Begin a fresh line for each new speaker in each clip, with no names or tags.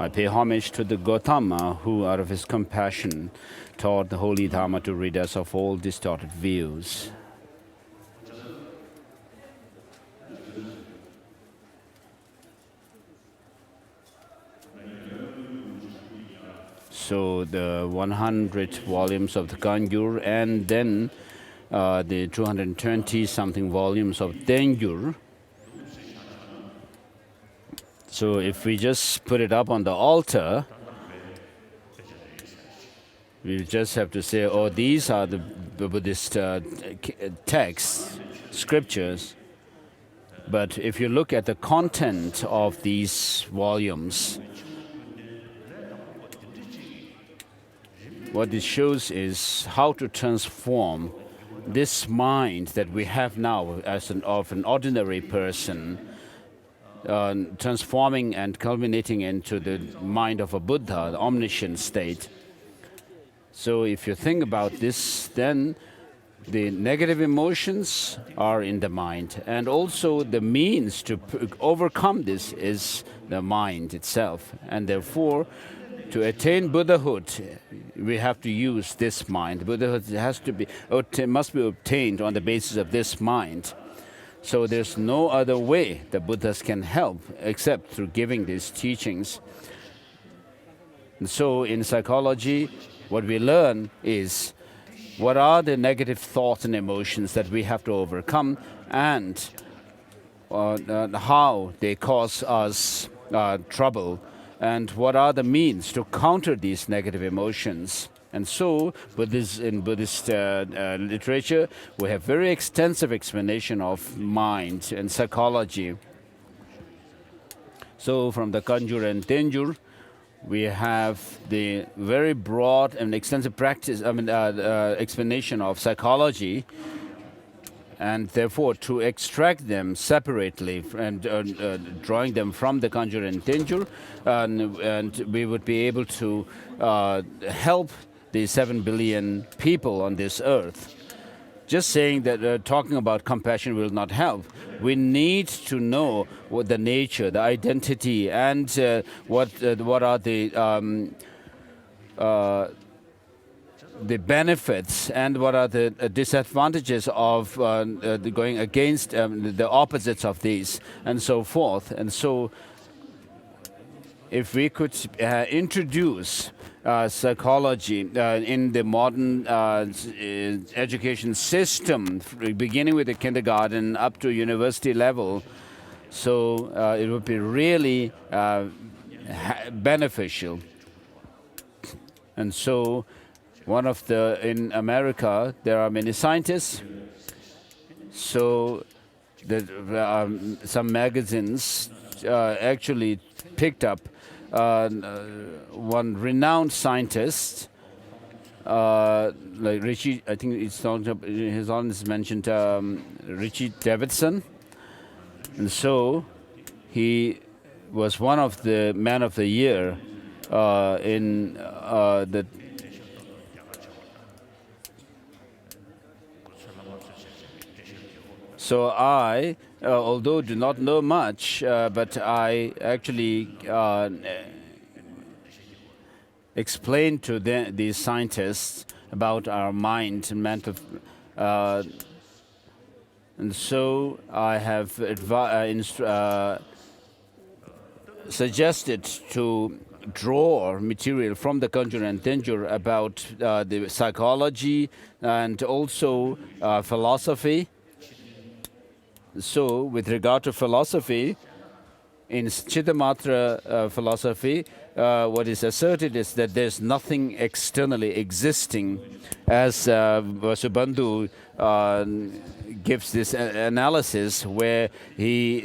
I pay homage to the Gautama who, out of his compassion, taught the holy Dharma to rid us of all distorted views. So the 100 volumes of the Kangyur and then the 220 something volumes of Tengyur. So if we just put it up on the altar, we just have to say, oh, these are the Buddhist texts, scriptures. But if you look at the content of these volumes, what it shows is how to transform this mind that we have now as of an ordinary person, transforming and culminating into the mind of a Buddha, the omniscient state. So if you think about this, then the negative emotions are in the mind, and also the means to overcome this is the mind itself. And therefore, to attain Buddhahood, we have to use this mind. Buddhahood must be obtained on the basis of this mind. So there's no other way the Buddhas can help except through giving these teachings. And so in psychology, what we learn is what are the negative thoughts and emotions that we have to overcome, and how they cause us trouble, and what are the means to counter these negative emotions. And so, in Buddhist literature, we have very extensive explanation of mind and psychology. So from the Kangyur and Tengyur, we have the very broad and extensive explanation of psychology, and therefore to extract them separately and drawing them from the Kangyur and Tengyur, and we would be able to help the 7 billion people on this earth. Just saying that talking about compassion will not help. We need to know what the nature, the identity, and what are the benefits and what are the disadvantages of going against the opposites of these, and so forth. And so, if we could introduce psychology in the modern education system, beginning with the kindergarten up to university level, so it would be really beneficial. And so, in America, there are many scientists. So, some magazines actually picked up one renowned scientist, like Richie. I think his Holiness mentioned Richie Davidson, and so he was one of the Man of the Year in the. So I, although do not know much, but I actually explained to these scientists about our mind and mental. And so I have suggested to draw material from the Kangyur and Tengyur about the psychology and also philosophy. So, with regard to philosophy, in Chittamatra philosophy, what is asserted is that there's nothing externally existing, as Vasubandhu gives this analysis where he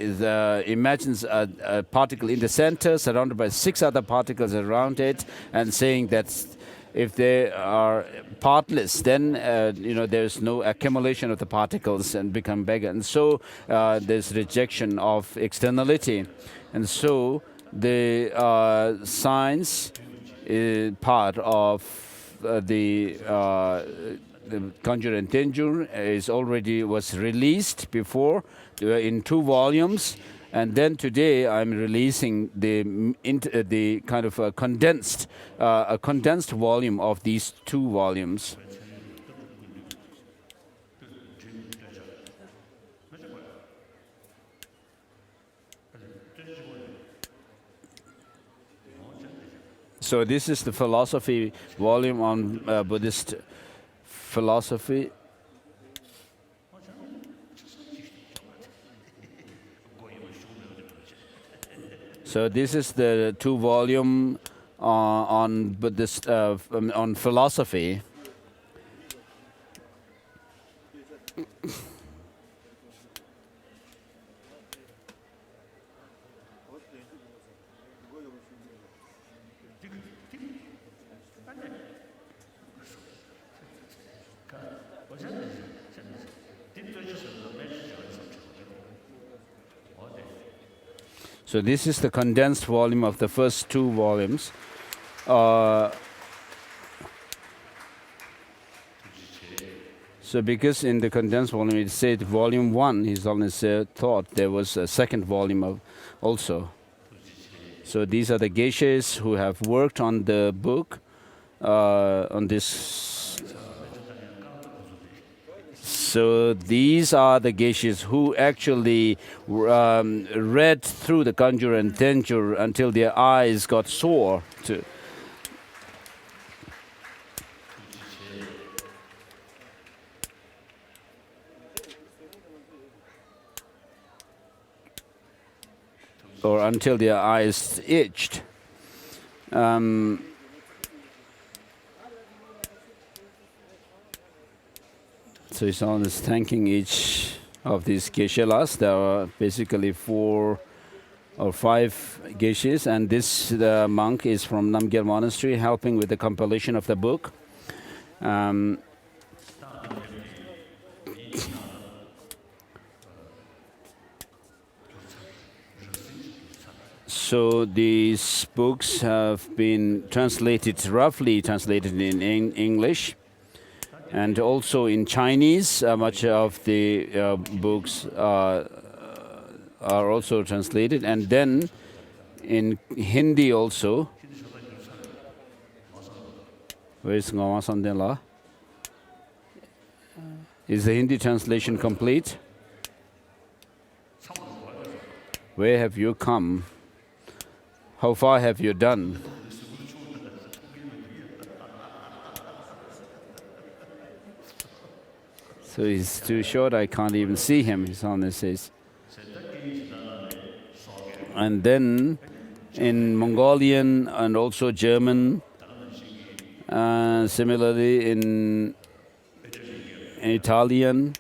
imagines a particle in the center surrounded by 6 other particles around it, and saying that if they are partless, then there's no accumulation of the particles and become bigger. And so there's rejection of externality. And so the science part of the Kangyur and Tengyur was released before in 2 volumes, And then today I'm releasing the kind of a condensed volume of these 2 volumes. So this is the philosophy volume on Buddhist philosophy. So this is the 2 volume on Buddhist on philosophy. So this is the condensed volume of the first 2 volumes. So because in the condensed volume it said volume 1, His Holiness thought there was a second volume of also. So these are the geishas who have worked on the book, on this. So these are the geishas who actually read through the Kanjur and Tenjur until their eyes got sore. Or until their eyes itched. So His Holiness thanking each of these geishalas. There are basically 4 or 5 geishas, and this monk is from Lam Rim Monastery, helping with the compilation of the book. So these books have been roughly translated in English. And also in Chinese, much of the books are also translated. And then in Hindi also. Where is Ngama Sandela? Is the Hindi translation complete? Where have you come? How far have you done? So he's too short, I can't even see him, His Holiness says. And then in Mongolian and also German, similarly in Italian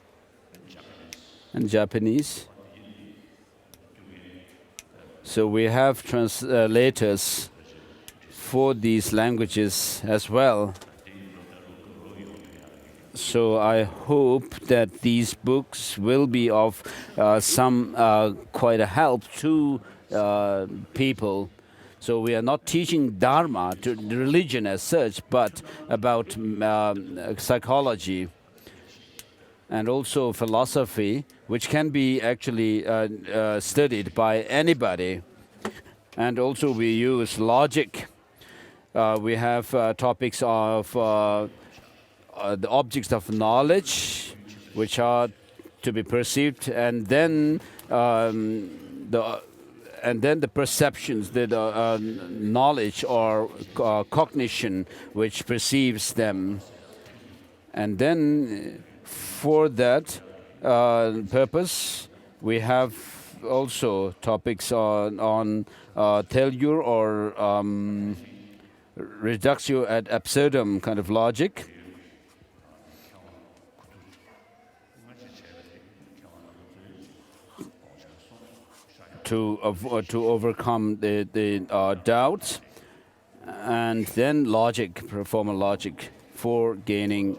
and Japanese. So we have translators for these languages as well. So I hope that these books will be of some quite a help to people. So we are not teaching Dharma, to religion as such, but about psychology and also philosophy, which can be actually studied by anybody. And also we use logic. We have topics of the objects of knowledge, which are to be perceived, and then the perceptions, the knowledge or cognition, which perceives them, and then for that purpose, we have also topics on Tellure or reductio ad absurdum kind of logic. To overcome the doubts, and then logic, formal logic, for gaining,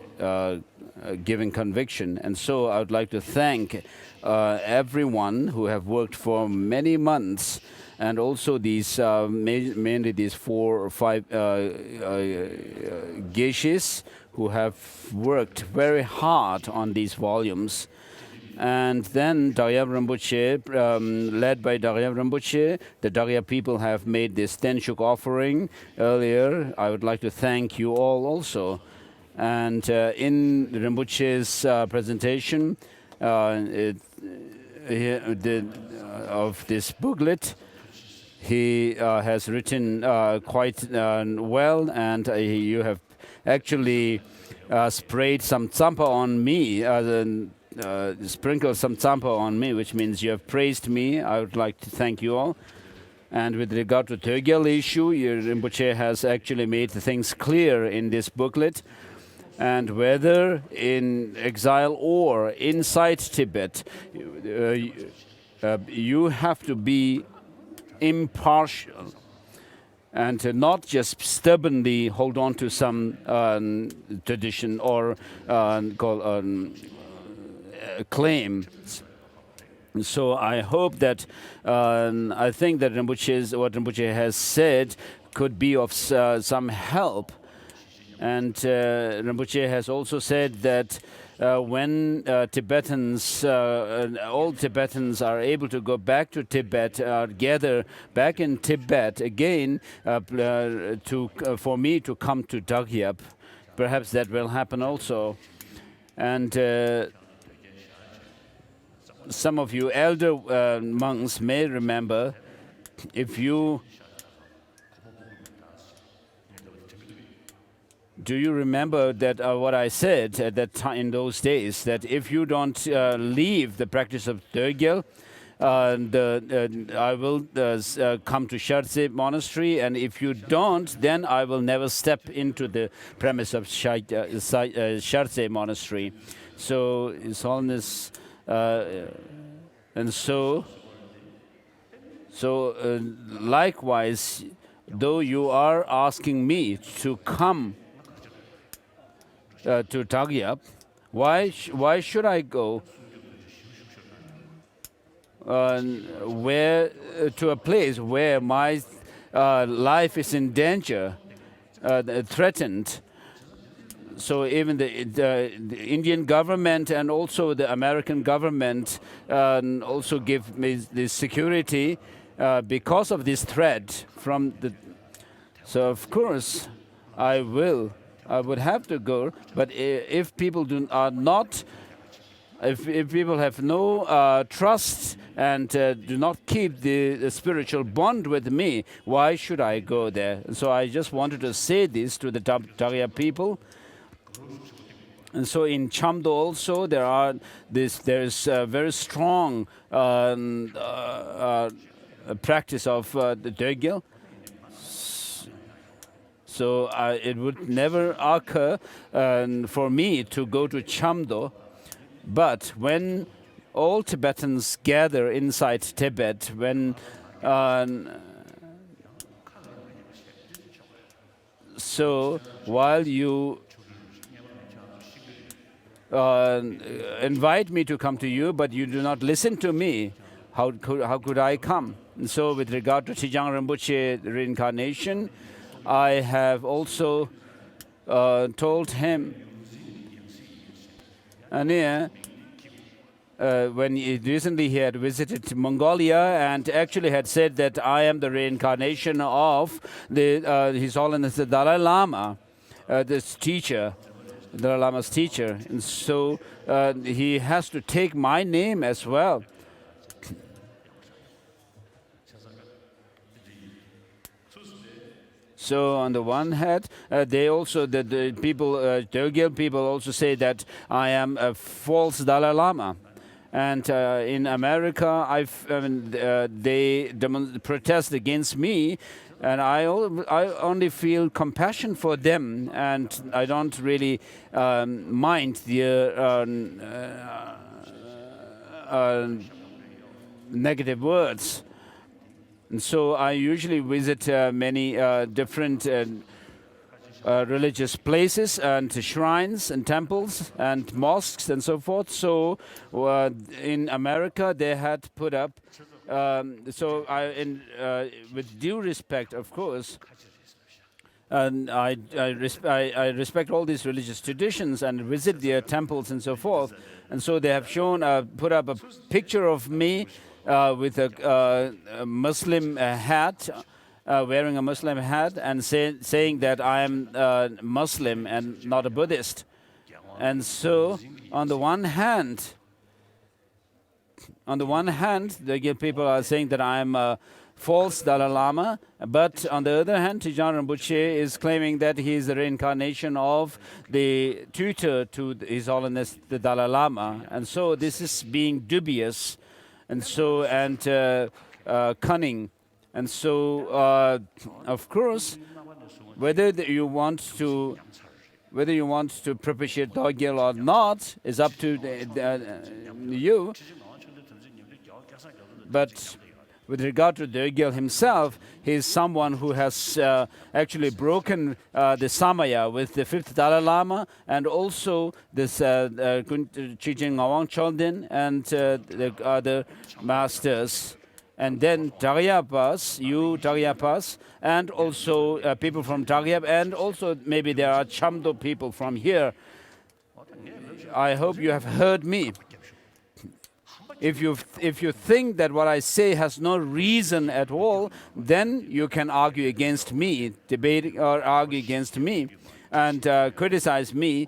giving conviction. And so I would like to thank everyone who have worked for many months, and also these mainly these 4 or 5 geishas who have worked very hard on these volumes. And then Daryab Rinpoche, led by Daryab Rinpoche, the Darya people have made this Tenshuk offering earlier. I would like to thank you all also. And in Rinpoche's presentation of this booklet, he has written quite well, and you have actually sprayed some tsampa on me, sprinkled some tsampa on me, which means you have praised me. I would like to thank you all. And with regard to Tögyal issue, Rinpoche has actually made things clear in this booklet. And whether in exile or inside Tibet, you have to be impartial and not just stubbornly hold on to some tradition or claim. So I hope that I think that what Rinpoche has said could be of some help. And Rinpoche has also said that when Tibetans, all Tibetans are able to go back to Tibet, gather back in Tibet again, for me to come to Dagyab, perhaps that will happen also. And some of you elder monks may remember, if you do you remember that what I said at that time in those days, that if you don't leave the practice of Tögyal, I will come to Jangtse Monastery, and if you don't, then I will never step into the premise of Jangtse Monastery. So His Holiness, and so likewise, though you are asking me to come to Dagyab, why should I go to a place where my life is in danger, threatened? So even the Indian government and also the American government also give me the security because of this threat from the. So of course I would have to go, but if people if people have no trust and do not keep the spiritual bond with me, why should I go there? So I just wanted to say this to the Darya people. And so in Chamdo also there is a very strong practice of the Tögyal. So it would never occur for me to go to Chamdo. But when all Tibetans gather inside Tibet, when so while you invite me to come to you, but you do not listen to me, how could I come? And so with regard to Trijang Rinpoche reincarnation, I have also told him, and when recently he had visited Mongolia and actually had said that I am the reincarnation of His Holiness the Dalai Lama, this teacher, Dalai Lama's teacher, and so he has to take my name as well. So on the one hand, they also the people, Tögyal people also say that I am a false Dalai Lama, and in America, they protest against me, and I only feel compassion for them, and I don't really mind the negative words. And so I usually visit many different religious places and shrines and temples and mosques and so forth. So in America they had put up. With due respect, of course, And I respect all these religious traditions and visit their temples and so forth. And so they have shown, put up a picture of me with a Muslim hat, wearing a Muslim hat, and saying that I am Muslim and not a Buddhist. And so, on the one hand, the people are saying that I am a false Dalai Lama, but on the other hand, Trijang Rinpoche is claiming that he is the reincarnation of the tutor to His Holiness the Dalai Lama, and so this is being dubious, and so cunning, and so of course, whether you want to propitiate Dorgyal or not is up to you. But with regard to Dorgyal himself, he is someone who has actually broken the Samaya with the fifth Dalai Lama and also this Chijin Ngawang Choldin and the other masters. And then Tagyapas, and also people from Tagyap, and also maybe there are Chamdo people from here. I hope you have heard me. If you think that what I say has no reason at all, then you can argue against me, debate or argue against me, and criticize me.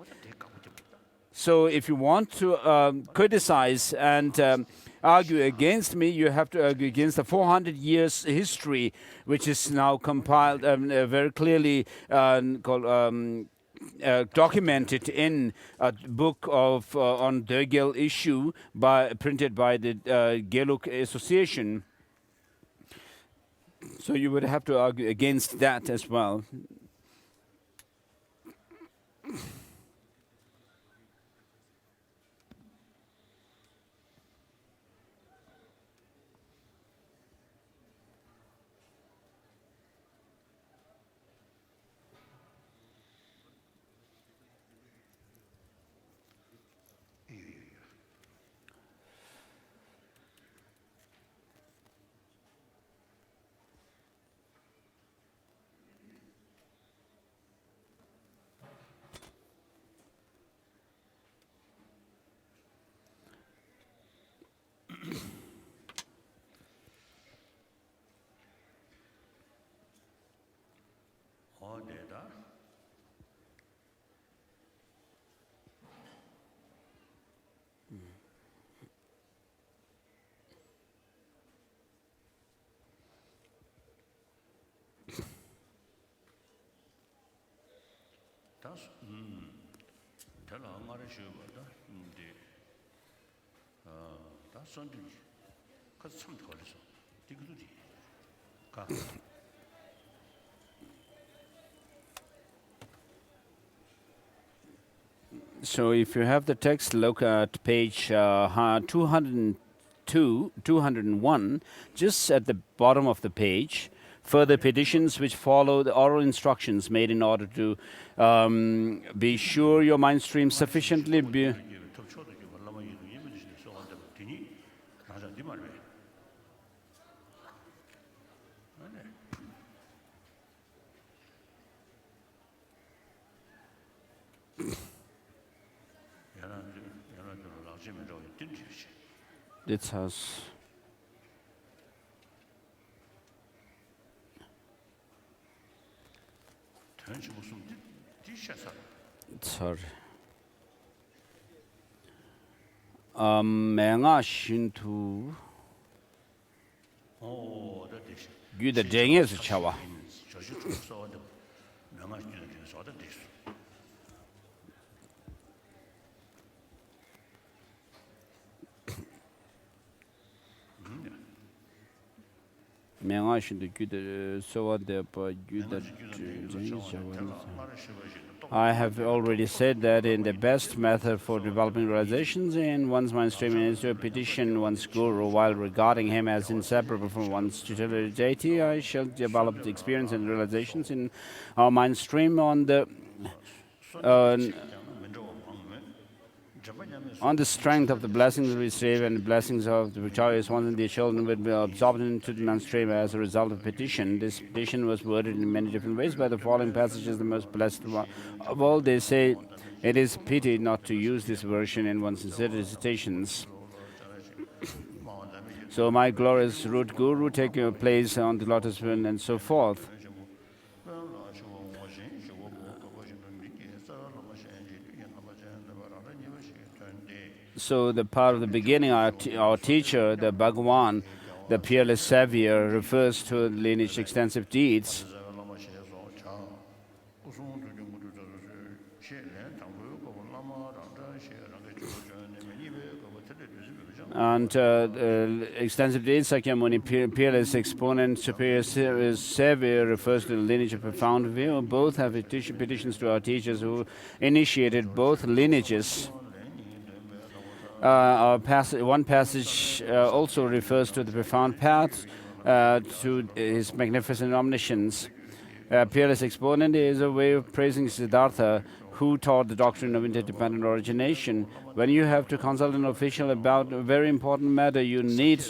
So if you want to criticize and argue against me, you have to argue against the 400 years history, which is now compiled very clearly called. Documented in a book of on Dorgyal issue printed by the Geluk Association. So you would have to argue against that as well. So if you have the text, look at page 202, 201, just at the bottom of the page. Further petitions which follow the oral instructions made in order to be sure your mind stream sufficiently. This has sorry. Menga shintu gyuda denge su chawa. Menga shintu gyuda sowa depa gyuda denge chawa. I have already said that in the best method for developing realizations in one's mind stream is to petition one's guru while regarding him as inseparable from one's tutelary deity. I shall develop the experience and realizations in our mind stream on the On the strength of the blessings we receive and the blessings of the victorious ones and their children will be absorbed into the mainstream as a result of petition. This petition was worded in many different ways. By the following passages, the most blessed one of all, they say, it is pity not to use this version in one's sincere recitations. So my glorious root guru, take your place on the lotus throne and so forth. So the part of the beginning, our teacher, the Bhagavan, the peerless savior, refers to lineage extensive deeds. And extensive deeds, Sakyamuni, peerless exponent, superior savior, refers to the lineage of profound view. Both have petitions to our teachers who initiated both lineages. One passage also refers to the profound path to his magnificent omniscience. Peerless exponent is a way of praising Siddhartha, who taught the doctrine of interdependent origination. When you have to consult an official about a very important matter, you need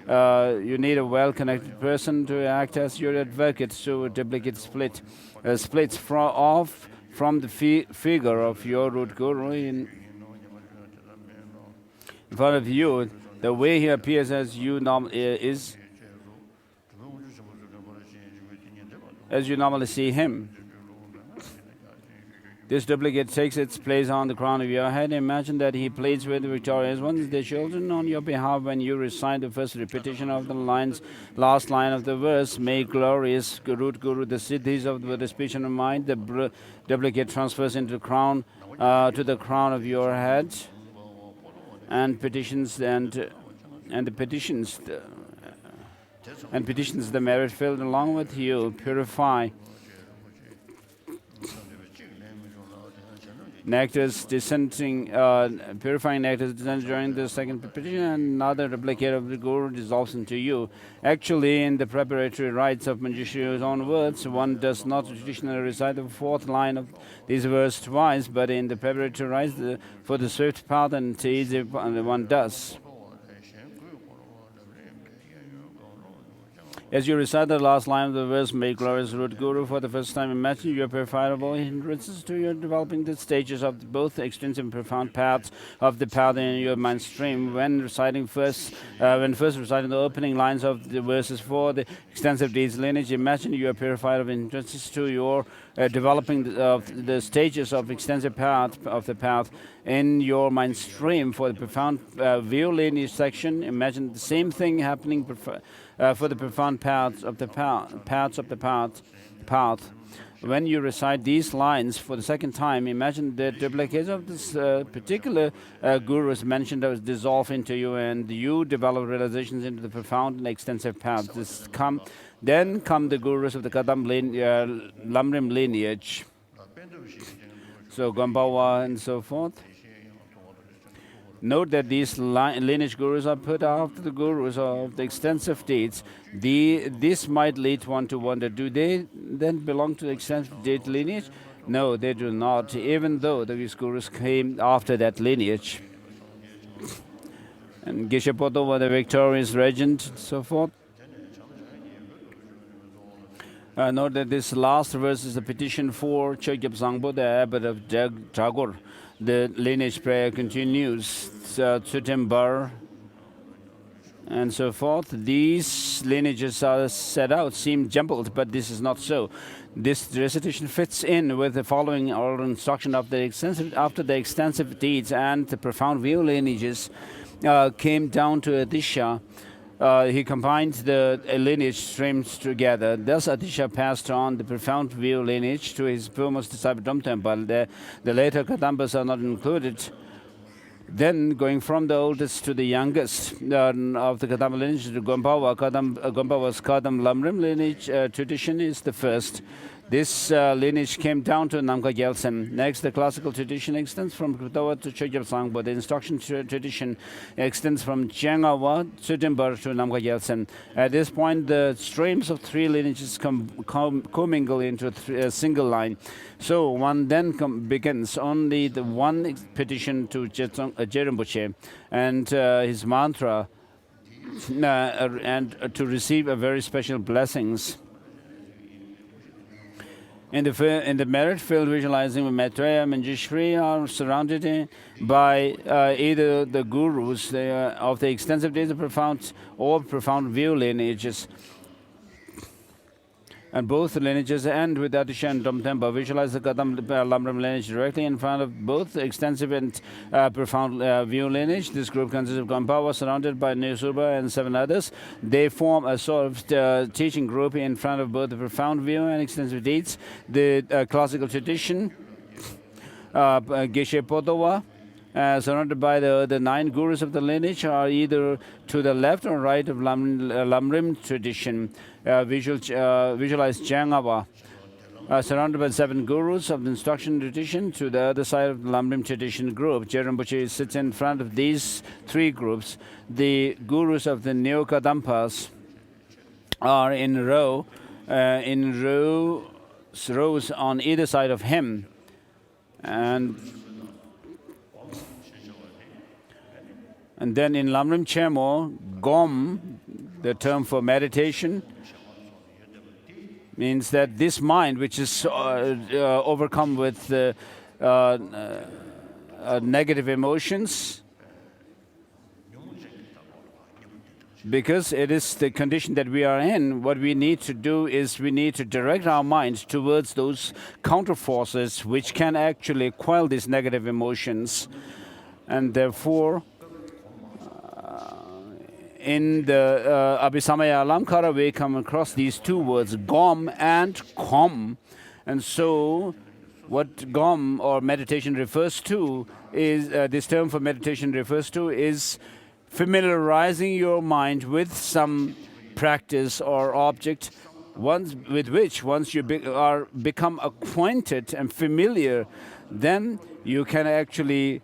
a well-connected person to act as your advocate. So a duplicate splits from the figure of your root guru in front of you. The way he appears as you normally see him. This duplicate takes its place on the crown of your head. Imagine that he pleads with the victorious ones, the children, on your behalf when you recite the first repetition of the last line of the verse. May glorious root guru, the siddhis of the speech and mind, the duplicate transfers into the crown, to the crown of your head, and petitions the merit filled along with you. Purifying nectars descending during the second petition, and another duplicate of the guru dissolves into you. Actually, in the preparatory rites of Manjushrio's own words, one does not traditionally recite the fourth line of this verse twice, but in the preparatory rites for the swift path and easy one does. As you recite the last line of the verse, may glorious root guru, for the first time imagine you are purified of all hindrances to your developing the stages of both extensive and profound paths of the path in your mind stream. When first reciting the opening lines of the verses for the extensive deeds lineage, imagine you are purified of hindrances to your developing the stages of extensive path of the path in your mind stream. For the profound view lineage section, imagine the same thing happening for the profound paths of the path. When you recite these lines for the second time, imagine the duplicates of this particular guru is mentioned as dissolve into you, and you develop realizations into the profound and extensive path. Then come the gurus of the Lam Rim lineage. So Gambawa and so forth. Note that these lineage gurus are put after the gurus of the extensive deeds. This might lead one to wonder, do they then belong to the extensive deed lineage? No, they do not, even though these gurus came after that lineage. And Geshe-Poto was the victorious regent and so forth. Note that this last verse is a petition for Chogyab Sangpo, the abbot of Tagore. The lineage prayer continues, Tsutimbar, and so forth. These lineages are set out, seem jumbled, but this is not so. This recitation fits in with the following oral instruction after the extensive deeds and the profound view lineages came down to Adisha. He combined the lineage streams together. Thus, Adisha passed on the profound view lineage to his foremost disciple Domtempa. The later Kadambas are not included. Then, going from the oldest to the youngest of the Kadamba lineage to Gompawa, Gompawa's Kadam Lam Rim lineage tradition is the first. This lineage came down to Namkha Gyaltsen. Next, the classical tradition extends from Kutawa to Chogyam Sangpo. The instruction tradition extends from Jengawa, Tsutimbar to Namkha Gyaltsen. At this point, the streams of three lineages commingle into a single line. So one then begins only the one petition to Jerimbuche and his mantra and to receive a very special blessings. In the merit-filled visualizing, Maitreya and Manjushri are surrounded by either the gurus of the extensive days of profound or profound view lineages. And both the lineages end with Atisha and Domtempa. Visualize the Lam Rim lineage directly in front of both the extensive and profound view lineage. This group consists of Gampawa surrounded by Nesurba and 7 others. They form a sort of teaching group in front of both the profound view and extensive deeds. The classical tradition, Geshe Potowa, surrounded by the 9 gurus of the lineage, are either to the left or right of Lam Rim tradition. Visualize Jangawa, surrounded by 7 gurus of the instruction tradition to the other side of the Lam Rim tradition group. Jerimbuche sits in front of these 3 groups. The gurus of the Neo-Kadampas are in rows on either side of him. And then in Lam Rim Chemo, Gom, the term for meditation, means that this mind, which is overcome with negative emotions, because it is the condition that we are in, what we need to do is we need to direct our minds towards those counter forces which can actually quell these negative emotions. And therefore, in the Abhisamaya Alamkara, we come across these 2 words, Gom and Kom. And so, what Gom or meditation refers to is, this term for meditation refers to is familiarizing your mind with some practice or object, with which once you become acquainted and familiar, then you can actually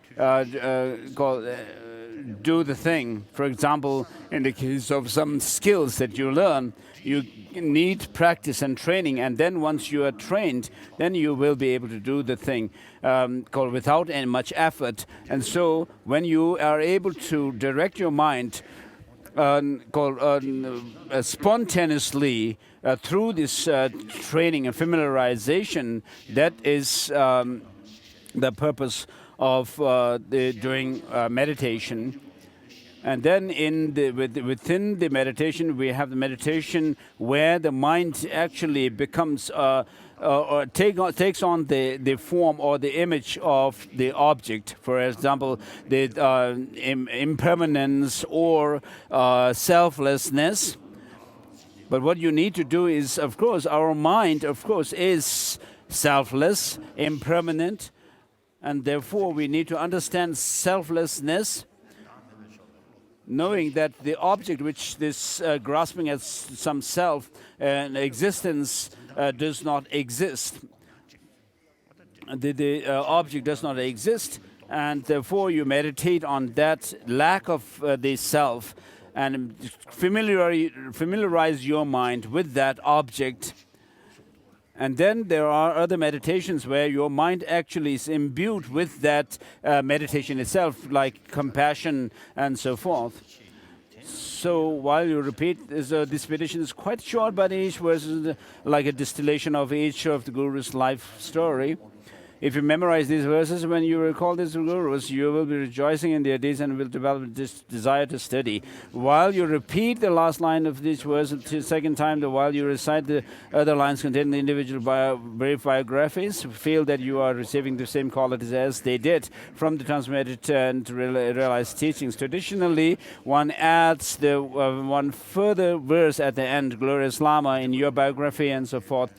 do the thing. For example, in the case of some skills that you learn, you need practice and training, and then once you are trained, then you will be able to do the thing without any much effort. And so when you are able to direct your mind spontaneously through this training and familiarization, that is the purpose of doing meditation. And then within the meditation, we have the meditation where the mind actually becomes or takes on the form or the image of the object. For example, the impermanence or selflessness. But what you need to do is, of course, our mind, of course, is selfless, impermanent, and therefore we need to understand selflessness, knowing that the object which this grasping at some self and existence does not exist. The object does not exist, and therefore you meditate on that lack of the self and familiarize your mind with that object. And then there are other meditations where your mind actually is imbued with that meditation itself, like compassion and so forth. So while you repeat, this meditation is quite short, but each verse is like a distillation of each of the Guru's life story. If you memorize these verses, when you recall these gurus, you will be rejoicing in their deeds and will develop this desire to study. While you repeat the last line of this verse the second time, while you recite the other lines containing the individual brief biographies, feel that you are receiving the same qualities as they did from the transmitted and realized teachings. Traditionally, one adds the one further verse at the end, Glorious Lama, in your biography and so forth.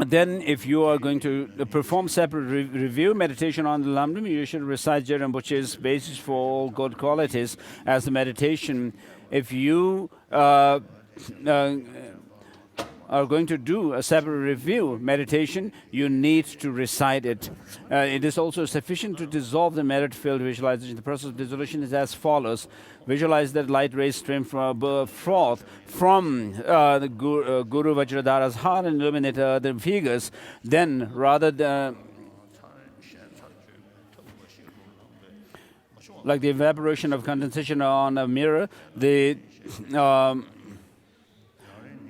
Then, if you are going to perform separate review meditation on the Lam Rim, you should recite Jerimbuche's basis for all good qualities as the meditation. If you are going to do a separate review meditation, you need to recite it. It is also sufficient to dissolve the merit field visualization. The process of dissolution is as follows. Visualize that light rays stream forth from the Guru Vajradhara's heart and illuminate the figures. Then, rather than like the evaporation of condensation on a mirror, the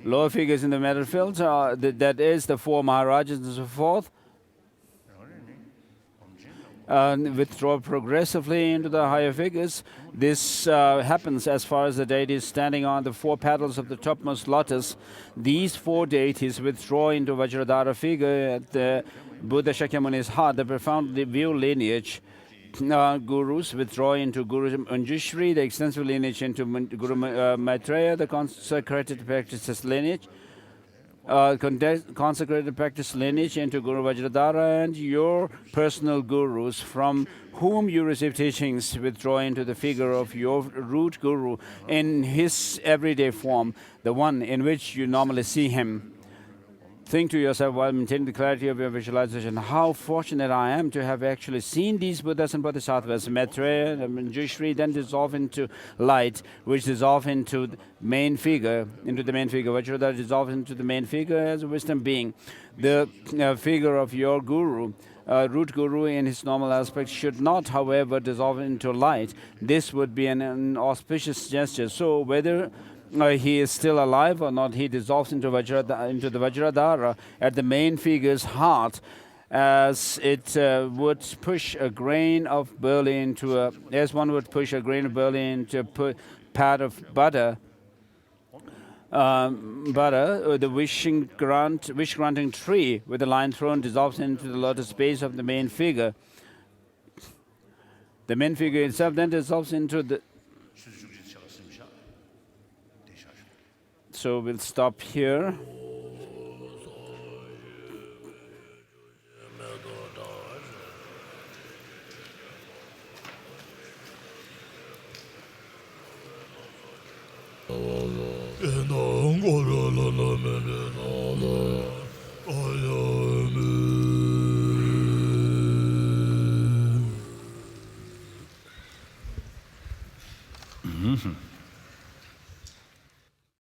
lower figures in the metal fields, that is the 4 Maharajas and so forth, withdraw progressively into the higher figures. This happens as far as the deity is standing on the 4 petals of the topmost lotus. These 4 deities withdraw into Vajradhara figure at the Buddha Shakyamuni's heart, the profound view lineage. Gurus withdraw into Guru Manjushri, the extensive lineage into Guru Maitreya, the consecrated practices lineage. Consecrated practice lineage into Guru Vajradhara, and your personal gurus from whom you receive teachings withdraw into the figure of your root guru in his everyday form, the one in which you normally see him. Think to yourself while maintaining the clarity of your visualization, how fortunate I am to have actually seen these Buddhas and Bodhisattvas. Maitreya and Manjushri then dissolve into light, which dissolve into the main figure, Vajradhara dissolves into the main figure as a wisdom being. The figure of your guru, root guru in his normal aspect, should not, however, dissolve into light. This would be an auspicious gesture. So whether he is still alive or not, he dissolves into the Vajradhara at the main figure's heart, as it would push a grain of barley into as one would push a grain of barley into a pat of butter. The wish-granting tree with the lion throne dissolves into the lotus base of the main figure. The main figure itself then dissolves into the... So we'll stop here.
Mm-hmm.